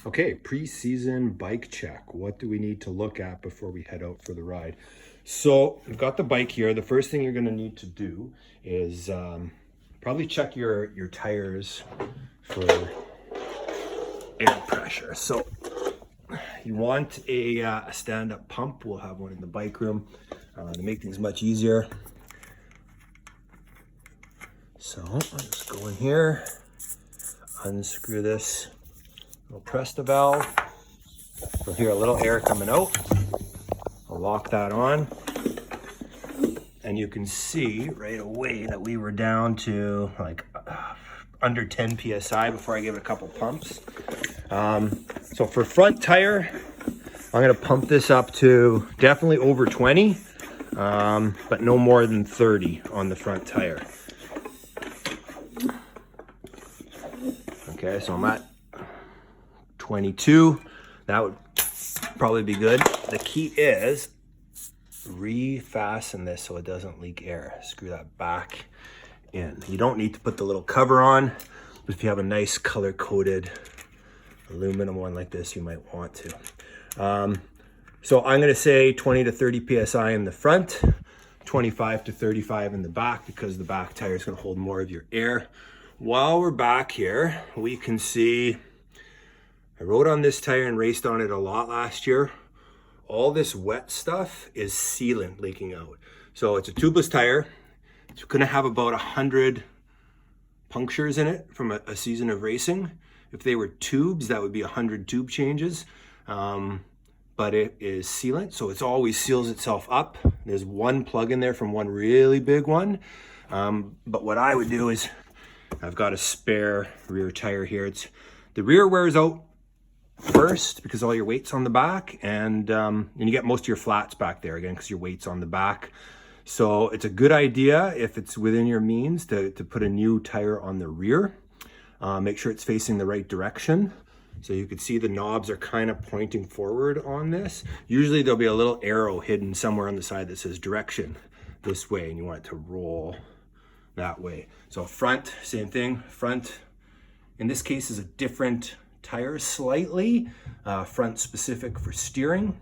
Okay, pre-season bike check. What do we need to look at before we head out for the ride? So we've got the bike here. The first thing you're going to need to do is probably check your tires for air pressure. So you want a stand-up pump. We'll have one in the bike room to make things much easier. So I'll just go in here, unscrew this, we'll press the valve. You'll hear a little air coming out. I'll lock that on. And you can see right away that we were down to like under 10 PSI before I gave it a couple pumps. So for front tire, I'm gonna pump this up to definitely over 20, but no more than 30 on the front tire. Okay, so I'm at 22. That would probably be good. The key is refasten this so it doesn't leak air. Screw that back in. You don't need to put the little cover on, but if you have a nice color-coded aluminum one like this, you might want to. So I'm going to say 20 to 30 PSI in the front, 25 to 35 in the back, because the back tire is going to hold more of your air. While we're back here, we can see I rode on this tire and raced on it a lot last year. All this wet stuff is sealant leaking out. So it's a tubeless tire. It's going to have about 100 punctures in it from a season of racing. If they were tubes, that would be 100 tube changes. But it is sealant, so it always seals itself up. There's one plug in there from one really big one. But what I would do is, I've got a spare rear tire here. The rear wears out first because all your weight's on the back, and you get most of your flats back there again because your weight's on the back. So it's a good idea, if it's within your means, to put a new tire on the rear. Make sure it's facing the right direction. So you can see the knobs are kind of pointing forward on this. Usually there'll be a little arrow hidden somewhere on the side that says direction this way, and you want it to roll that way. So front, same thing. Front, in this case, is a different tire slightly. Front specific for steering.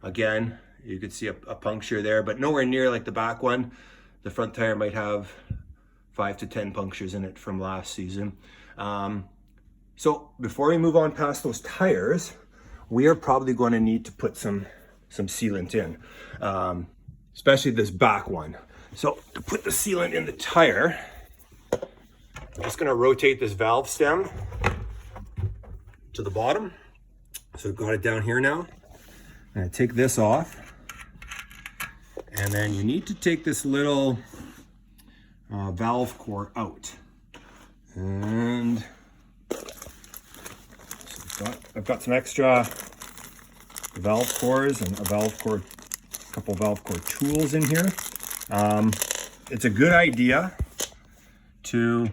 Again, you could see a puncture there, but nowhere near like the back one. The front tire might have 5 to 10 punctures in it from last season. So before we move on past those tires, we are probably going to need to put some sealant in, especially this back one. So to put the sealant in the tire, I'm just going to rotate this valve stem to the bottom. So I've got it down here now. I'm going to take this off. And then you need to take this little valve core out. And so I've got some extra valve cores and a couple valve core tools in here. It's a good idea to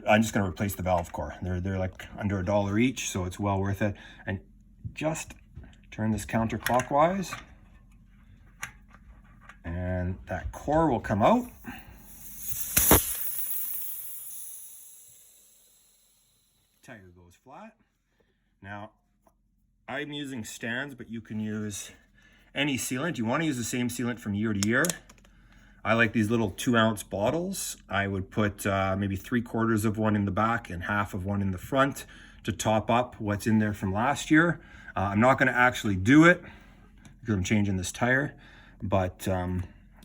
I'm just going to replace the valve core. They're like under $1 each, so it's well worth it. And just turn this counterclockwise, and that core will come out. Tire goes flat. Now, I'm using Stands, but you can use any sealant. You want to use the same sealant from year to year. I like these little 2-ounce bottles. I would put maybe 3/4 of one in the back and half of one in the front to top up what's in there from last year. I'm not going to actually do it because I'm changing this tire, but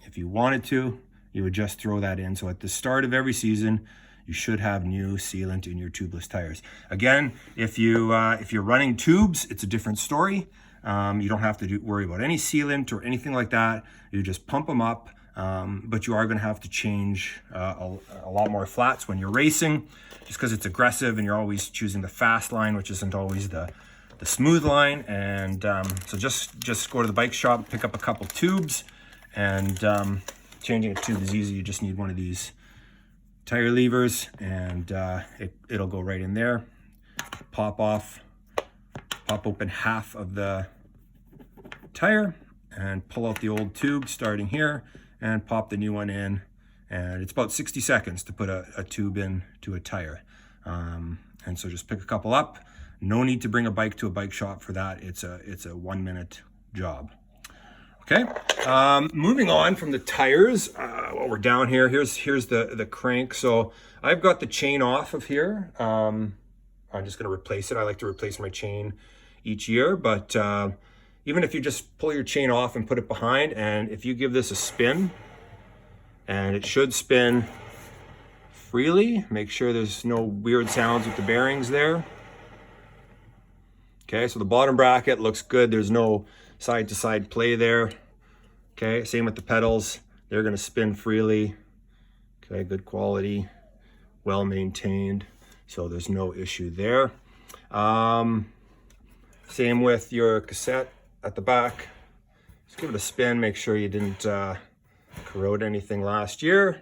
if you wanted to, you would just throw that in. So at the start of every season, you should have new sealant in your tubeless tires. Again, if you're running tubes, it's a different story. You don't have to worry about any sealant or anything like that. You just pump them up. But you are going to have to change a lot more flats when you're racing, just because it's aggressive and you're always choosing the fast line, which isn't always the smooth line. And so just go to the bike shop, pick up a couple tubes, and changing a tube is easy. You just need one of these tire levers, and it'll go right in there. Pop open half of the tire and pull out the old tube starting here, and pop the new one in. And it's about 60 seconds to put a tube in to a tire. And so just pick a couple up. No need to bring a bike to a bike shop for that. It's a 1-minute job. Okay, moving on from the tires, while we're down here, here's the crank. So I've got the chain off of here. I'm just gonna replace it. I like to replace my chain each year, but even if you just pull your chain off and put it behind, and if you give this a spin, and it should spin freely, make sure there's no weird sounds with the bearings there. Okay, so the bottom bracket looks good. There's no side to side play there. Okay, same with the pedals. They're gonna spin freely. Okay, good quality, well maintained. So there's no issue there. Same with your cassette at the back. Just give it a spin, make sure you didn't corrode anything last year.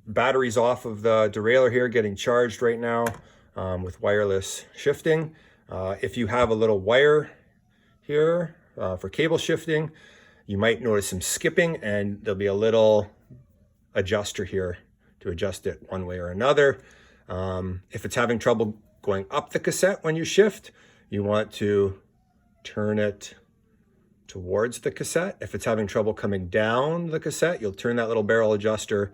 Batteries off of the derailleur here, getting charged right now with wireless shifting. If you have a little wire here for cable shifting, you might notice some skipping, and there'll be a little adjuster here to adjust it one way or another. If it's having trouble going up the cassette when you shift, you want to turn it towards the cassette. If it's having trouble coming down the cassette, you'll turn that little barrel adjuster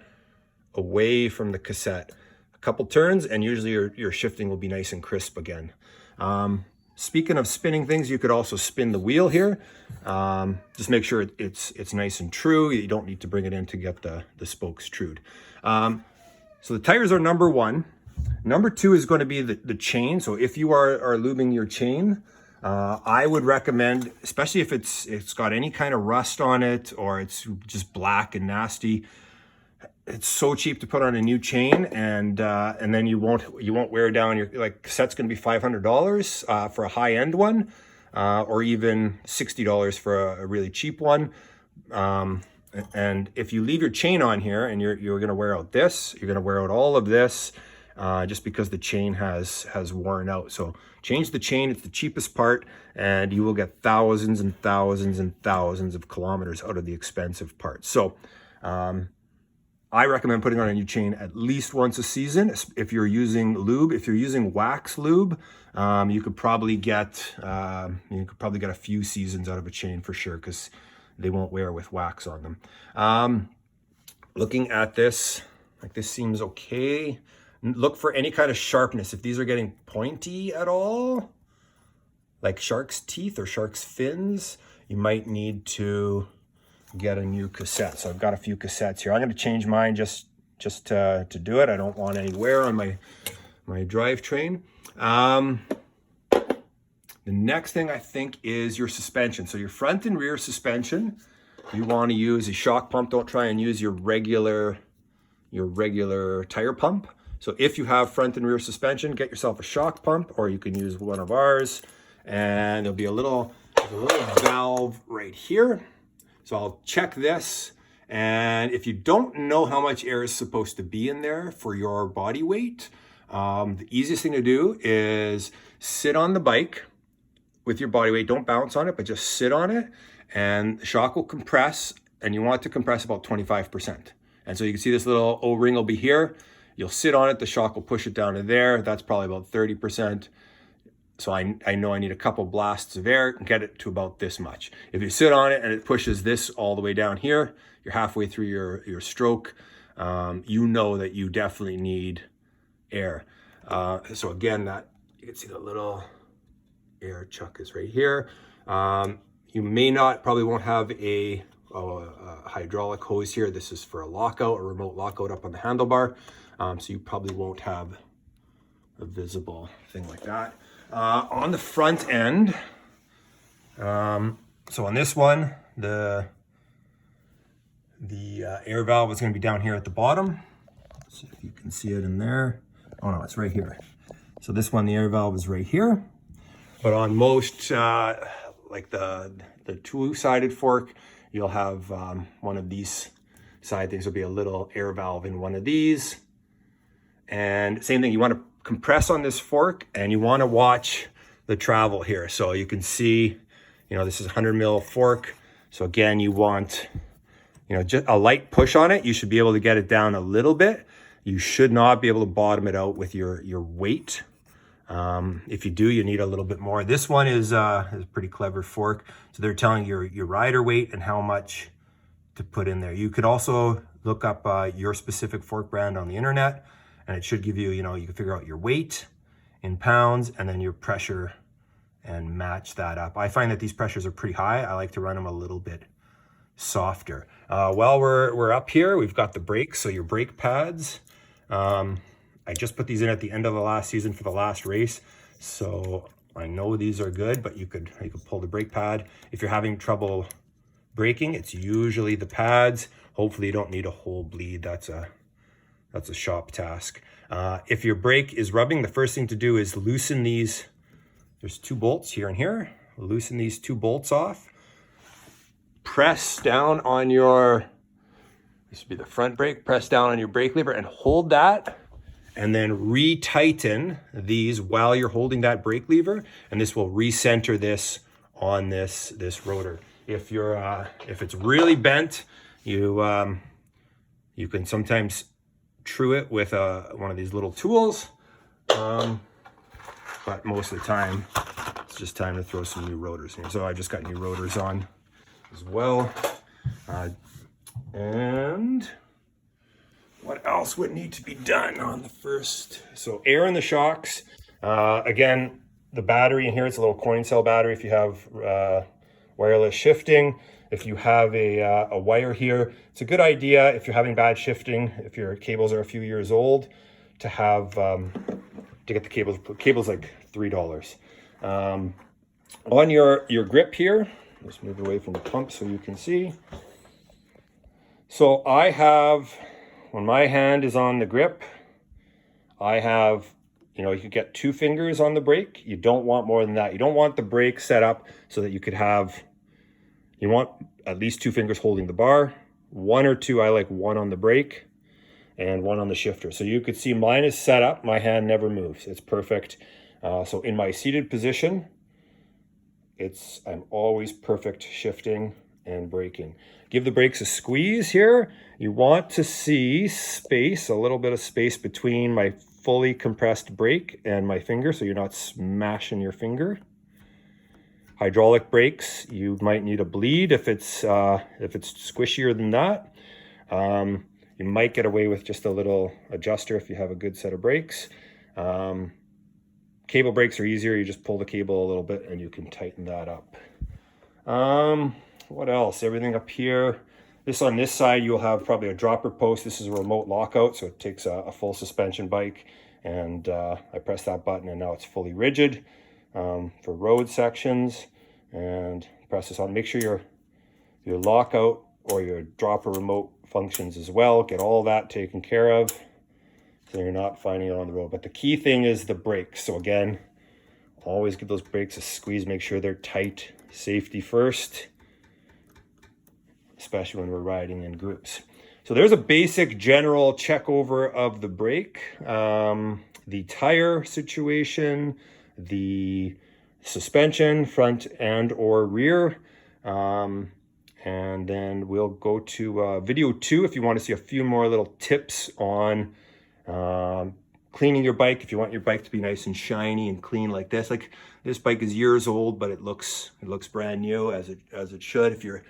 away from the cassette. A couple turns, and usually your shifting will be nice and crisp again. Speaking of spinning things, you could also spin the wheel here. Just make sure it's nice and true. You don't need to bring it in to get the spokes trued. So the tires are number one. Number two is going to be the chain. So if you are lubing your chain, I would recommend, especially if it's got any kind of rust on it or it's just black and nasty. It's so cheap to put on a new chain, and then you won't wear down your, like, cassette's going to be $500 for a high end one, or even $60 for a really cheap one. And if you leave your chain on here and you're going to wear out this, you're going to wear out all of this, just because the chain has worn out. So change the chain. It's the cheapest part, and you will get thousands and thousands and thousands of kilometers out of the expensive parts. So I recommend putting on a new chain at least once a season. If you're using lube, if you're using wax lube, you could probably get a few seasons out of a chain for sure, because they won't wear with wax on them. Looking at this, like, this seems okay. Look for any kind of sharpness. If these are getting pointy at all, like shark's teeth or shark's fins, you might need to get a new cassette. So I've got a few cassettes here. I'm going to change mine just to do it. I don't want any wear on my drivetrain. The next thing I think is your suspension. So your front and rear suspension, you want to use a shock pump. Don't try and use your regular tire pump. So if you have front and rear suspension, get yourself a shock pump, or you can use one of ours. And there'll be a little valve right here. So I'll check this, and if you don't know how much air is supposed to be in there for your body weight, the easiest thing to do is sit on the bike with your body weight. Don't bounce on it, but just sit on it, and the shock will compress, and you want it to compress about 25%. And so you can see this little O-ring will be here. You'll sit on it, the shock will push it down to there. That's probably about 30%. So I know I need a couple blasts of air and get it to about this much. If you sit on it and it pushes this all the way down here, you're halfway through your stroke. You know that you definitely need air. So again, that you can see the little air chuck is right here. You probably won't have a hydraulic hose here. This is for a lockout, a remote lockout up on the handlebar. So you probably won't have a visible thing like that. On the front end, so on this one, the air valve is going to be down here at the bottom. Let's see if you can see it in there. Oh no, it's right here. So this one, the air valve is right here. But on most, like the two-sided fork, you'll have one of these side things. There'll be a little air valve in one of these. And same thing, you want to compress on this fork, and you want to watch the travel here. So you can see, this is a 100 mil fork. So again, you want, just a light push on it. You should be able to get it down a little bit. You should not be able to bottom it out with your weight. If you do, you need a little bit more. This one is a pretty clever fork. So they're telling you your rider weight and how much to put in there. You could also look up your specific fork brand on the internet, and it should give you, you can figure out your weight in pounds and then your pressure and match that up. I find that these pressures are pretty high. I like to run them a little bit softer. While we're up here, we've got the brakes. So your brake pads. I just put these in at the end of the last season for the last race. So I know these are good, but you could pull the brake pad. If you're having trouble braking, it's usually the pads. Hopefully you don't need a whole bleed. That's a shop task. If your brake is rubbing, the first thing to do is loosen these. There's 2 bolts here and here. Loosen these 2 bolts off. Press down on this would be the front brake. Press down on your brake lever and hold that. And then re-tighten these while you're holding that brake lever. And this will recenter this on this rotor. If it's really bent, you can sometimes true it with one of these little tools. But most of the time, it's just time to throw some new rotors in. So I just got new rotors on as well. And what else would need to be done on the first? So air in the shocks. Again, the battery in here, it's a little coin cell battery if you have wireless shifting. If you have a wire here, it's a good idea if you're having bad shifting, if your cables are a few years old, to have to get the cables like $3. On your grip here, let's move away from the pump so you can see. So I have, when my hand is on the grip, I have, you could get 2 fingers on the brake. You don't want more than that. You don't want the brake set up so that you want at least 2 fingers holding the bar. 1 or 2, I like 1 on the brake and 1 on the shifter. So you could see mine is set up. My hand never moves. It's perfect. So in my seated position, I'm always perfect shifting and braking. Give the brakes a squeeze here. You want to see space, a little bit of space between my fully compressed brake and my finger, so you're not smashing your finger. Hydraulic brakes, you might need a bleed if it's squishier than that. You might get away with just a little adjuster if you have a good set of brakes. Cable brakes are easier. You just pull the cable a little bit and you can tighten that up. What else? Everything up here. On this side, you'll have probably a dropper post. This is a remote lockout, so it takes a full suspension bike. And I press that button and now it's fully rigid for road sections. And press this on. Make sure your lockout or your dropper remote functions as well. Get all that taken care of so you're not finding it on the road. But the key thing is the brakes. So again, always give those brakes a squeeze. Make sure they're tight. Safety first, especially when we're riding in groups. So there's a basic general check over of the brake, the tire situation, the suspension, front and or rear. And then we'll go to video 2 if you want to see a few more little tips on cleaning your bike. If you want your bike to be nice and shiny and clean like this. Like this bike is years old, but it looks brand new as it should. If you're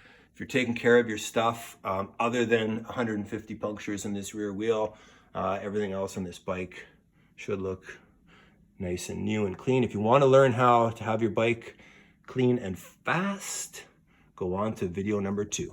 taking care of your stuff, other than 150 punctures in this rear wheel, everything else on this bike should look nice and new and clean. If you want to learn how to have your bike clean and fast, go on to video number 2.